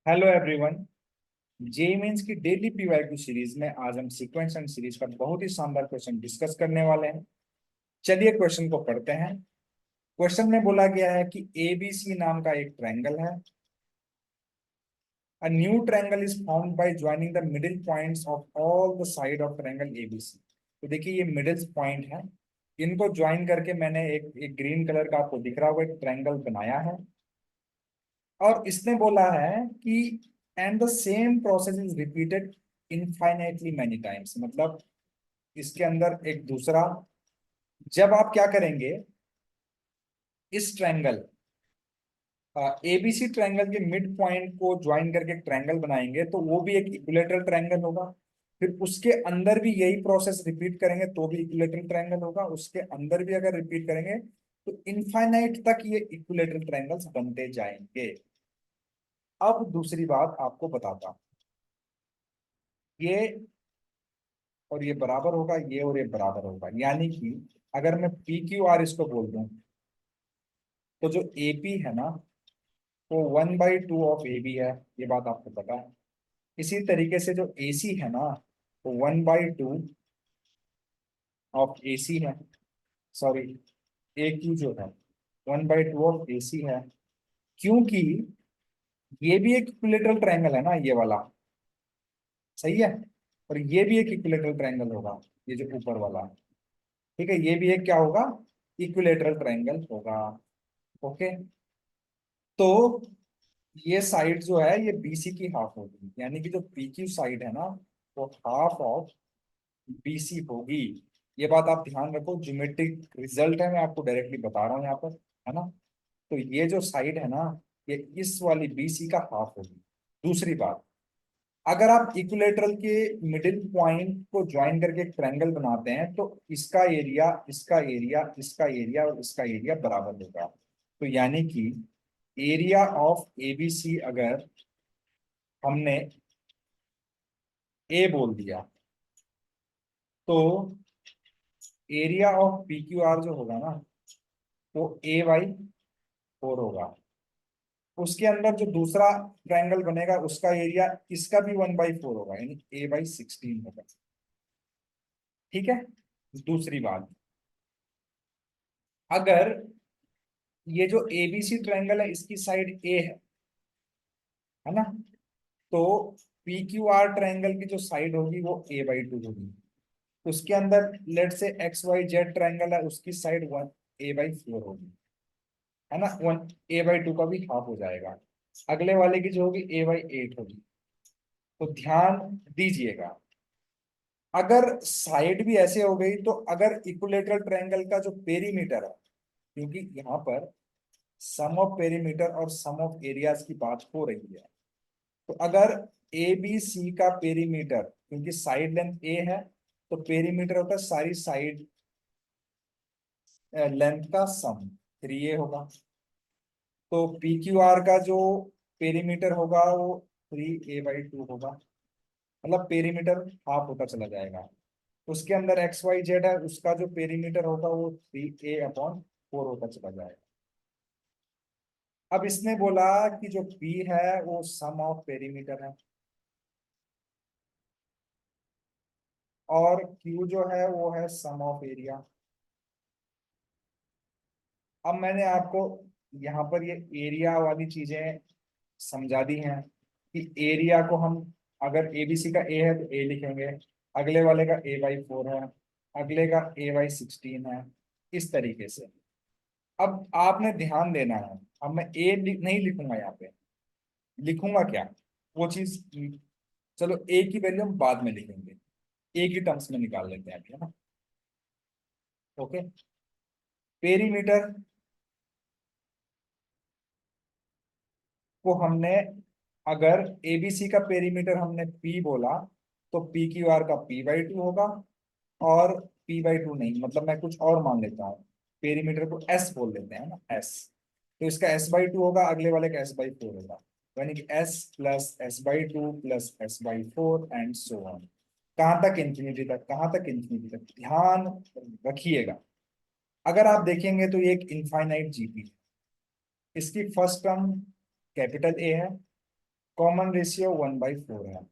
Hello everyone. JEE mains की daily PYQ series में आज हम सीक्वेंस एंड सीरीज का बहुत ही शानदार क्वेश्चन डिस्कस करने वाले हैं। चलिए क्वेश्चन को पढ़ते हैं। क्वेश्चन में बोला गया है कि एबीसी नाम का एक ट्रायंगल है। A new triangle is formed by joining the middle points of all the side of triangle ABC। तो देखिए ये मिडिल पॉइंट है। इनको ज्वाइन करके मैंने एक ग्रीन कलर का आपको दिख रहा होगा एक ट्रायंगल बनाया है। और इसने बोला है कि and the same process is repeated infinitely many times. मतलब इसके अंदर एक दूसरा, जब आप क्या करेंगे, इस ट्रायंगल एबीसी ट्रायंगल के मिड पॉइंट को ज्वाइन करके एक ट्रायंगल बनाएंगे तो वो भी एक इक्विलेटरल ट्रायंगल होगा। फिर उसके अंदर भी यही प्रोसेस रिपीट करेंगे तो भी इक्विलेटरल ट्रायंगल होगा। उसके अंदर भी अगर रिपीट करेंगे तो इनफाइनाइट तक ये इक्विलेटरल ट्रायंगल्स बनते जाएंगे। अब दूसरी बात आपको बताता हूं। ये और ये बराबर होगा, ये और ये बराबर होगा, यानी कि अगर मैं पी क्यू आर इसको बोल दूं तो जो एपी है ना वो 1/2 ऑफ ए बी है। ये बात आपको पता है। इसी तरीके से जो ए सी है ना वो 1/2 ऑफ ए सी है। सॉरी, ए क्यू जो है 1/2 ऑफ ए सी है, क्योंकि ये भी एक इक्विलेटरल ट्रायंगल है ना ये वाला। सही है। और ये भी एक इक्विलेटरल ट्रायंगल होगा, ये जो ऊपर वाला है। ठीक है, ये भी एक क्या होगा, इक्विलेटरल ट्रायंगल होगा। ओके। तो ये साइड जो है ये बीसी की हाफ होगी, यानी कि जो पी क्यू साइड है ना वो हाफ ऑफ बीसी होगी। ये बात आप ध्यान रखो, ज्योमेट्रिक रिजल्ट है, मैं आपको डायरेक्टली बता रहा हूँ यहाँ पर, है ना। तो ये जो साइड है ना ये इस वाली बीसी का हाफ होगी। दूसरी बात, अगर आप इक्विलेटरल के मिडिल पॉइंट को ज्वाइन करके एक ट्रायंगल बनाते हैं तो इसका एरिया, इसका एरिया, इसका एरिया और इसका एरिया बराबर होगा। तो यानी कि एरिया ऑफ एबीसी अगर हमने ए बोल दिया तो area of P Q R जो होगा ना वो A/4 होगा। उसके अंदर जो दूसरा ट्रायंगल बनेगा उसका एरिया इसका भी 1/4 होगा, यानी A/16 होगा। ठीक है। दूसरी बात, अगर ये जो एबीसी ट्रायंगल है इसकी साइड ए है ना, तो पी क्यू आर ट्रायंगल की जो साइड होगी वो A/2 होगी। उसके अंदर लेट से एक्स वाई जेड ट्रायंगल है, उसकी साइड 1 A/4 होगी, है ना। 1 A/2 का भी हाफ हो जाएगा। अगले वाले की जो होगी A/8 होगी। तो ध्यान दीजिएगा, अगर साइड भी ऐसे हो गई तो अगर इक्विलेटरल ट्रायंगल का जो पेरीमीटर है, क्योंकि यहाँ पर सम ऑफ पेरीमीटर और सम ऑफ एरियाज की बात हो रही है, तो अगर ए बी सी का पेरीमीटर, क्योंकि साइड लेंथ ए है तो पेरीमीटर होता है सारी साइड लेंथ का सम, 3A होगा। तो पी क्यू आर का जो पेरीमीटर होगा वो 3A/2 होगा। मतलब पेरीमीटर हाफ होता चला जाएगा। उसके अंदर एक्स वाई जेड है, उसका जो पेरीमीटर होगा वो 3A/4 होता चला जाएगा। अब इसने बोला कि जो पी है वो सम ऑफ पेरीमीटर है और क्यू जो है वो है सम ऑफ एरिया। अब मैंने आपको यहाँ पर ये एरिया वाली चीजें समझा दी हैं कि एरिया को हम, अगर एबीसी का ए है तो ए लिखेंगे, अगले वाले का A/4 है, अगले का A/16 है, इस तरीके से। अब आपने ध्यान देना है, अब मैं नहीं लिखूंगा यहाँ पे, लिखूंगा क्या वो चीज, चलो ए की वैल्यू हम बाद में लिखेंगे, ए की टर्म्स में निकाल लेते हैं अभी, है ना। ओके। पेरीमीटर को हमने, अगर एबीसी का पेरीमीटर हमने पी बोला तो पी क्यू आर का P/2 होगा। और P/2 नहीं, मतलब मैं कुछ और मान लेता हूँ, पेरीमीटर को एस बोल लेते हैं ना, एस। तो इसका S/2 होगा, अगले वाले का S/4 होगा, यानी कि S+S/2 plus S/4 and so on. कहाँ तक, इंफिनिटी तक। कहाँ तक, इंफिनिटी तक। ध्यान रखिएगा, अगर आप देखेंगे तो ये एक इनफाइनाइट जीपी, इसकी फर्स्ट टर्म कैपिटल ए है कॉमन रेशियो 1/4 है।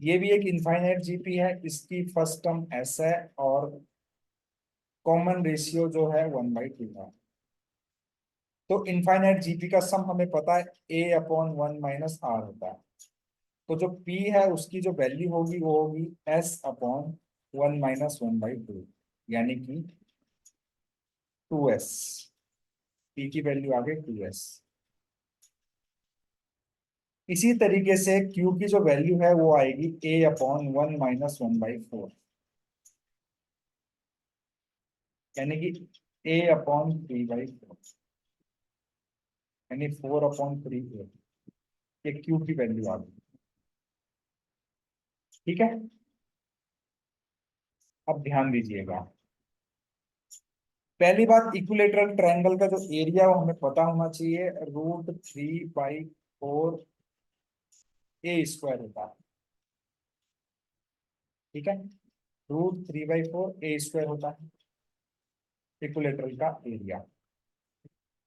ये भी एक इनफाइनाइट जीपी है, इसकी फर्स्ट टर्म एस है और कॉमन रेशियो जो है 1/2 है। तो इनफाइनाइट जीपी का सम हमें पता है A/1 - R होता है। तो जो P है उसकी जो वैल्यू होगी वो होगी S/1 - 1/2, यानी कि 2S। P की वैल्यू आ गई 2S। इसी तरीके से Q की जो वैल्यू है वो आएगी A/1 - 1/4, यानी कि A/3/4, यानी 4/3। ये Q की वैल्यू आ गई। ठीक है, अब ध्यान दीजिएगा। पहली बात, इक्विलेटरल ट्रायंगल का जो एरिया वो हमें पता होना चाहिए, √3/4 A² होता है। ठीक है, √3/4 A² होता है इक्विलेटरल का एरिया।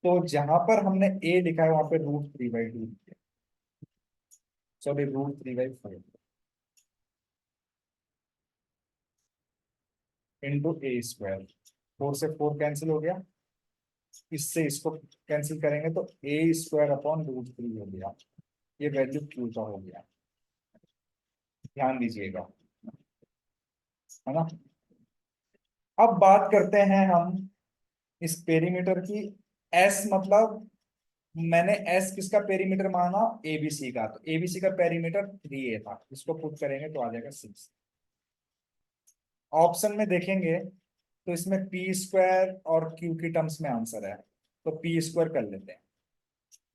तो जहां पर हमने A लिखा है वहां पे √3/2, सॉरी √3/4 × A²। 4 से 4 कैंसिल हो गया, इससे इसको कैंसिल करेंगे तो A² / √3 हो गया। ये वैल्यू Q का हो गया, ध्यान दीजिएगा, है ना। अब बात करते हैं हम इस पेरीमीटर की। एस मतलब, मैंने एस किसका पेरीमीटर माना, एबीसी का। तो एबीसी का पेरीमीटर 3A था, इसको पुट करेंगे तो आ जाएगा 6। ऑप्शन में देखेंगे तो इसमें P² और Q की टर्म्स में आंसर है, तो P² कर लेते हैं।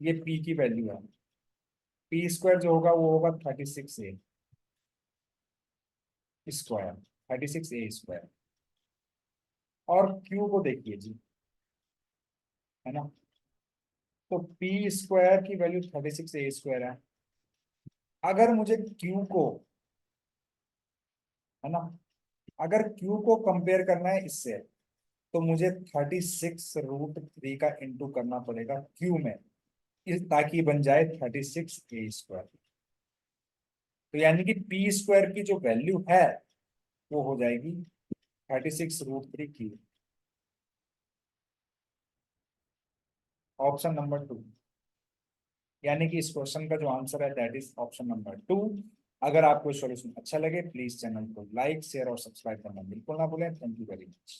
ये P की वैल्यू है। P² जो होगा वो होगा 36A², 36A²। और Q को देखिए जी, है ना। तो P² की वैल्यू 36A² है। अगर मुझे Q को, है ना, अगर Q को कंपेयर करना है इससे, तो मुझे 36√3 का इंटू करना पड़ेगा Q में, ताकि बन जाए 36A²। तो यानी कि P² की जो वैल्यू है वो हो जाएगी 36√3 की। ऑप्शन नंबर 2, यानी कि इस क्वेश्चन का जो आंसर है दैट इज ऑप्शन नंबर 2। अगर आपको सॉल्यूशन अच्छा लगे प्लीज चैनल को लाइक शेयर और सब्सक्राइब करना बिल्कुल ना भूलें। Thank you very much.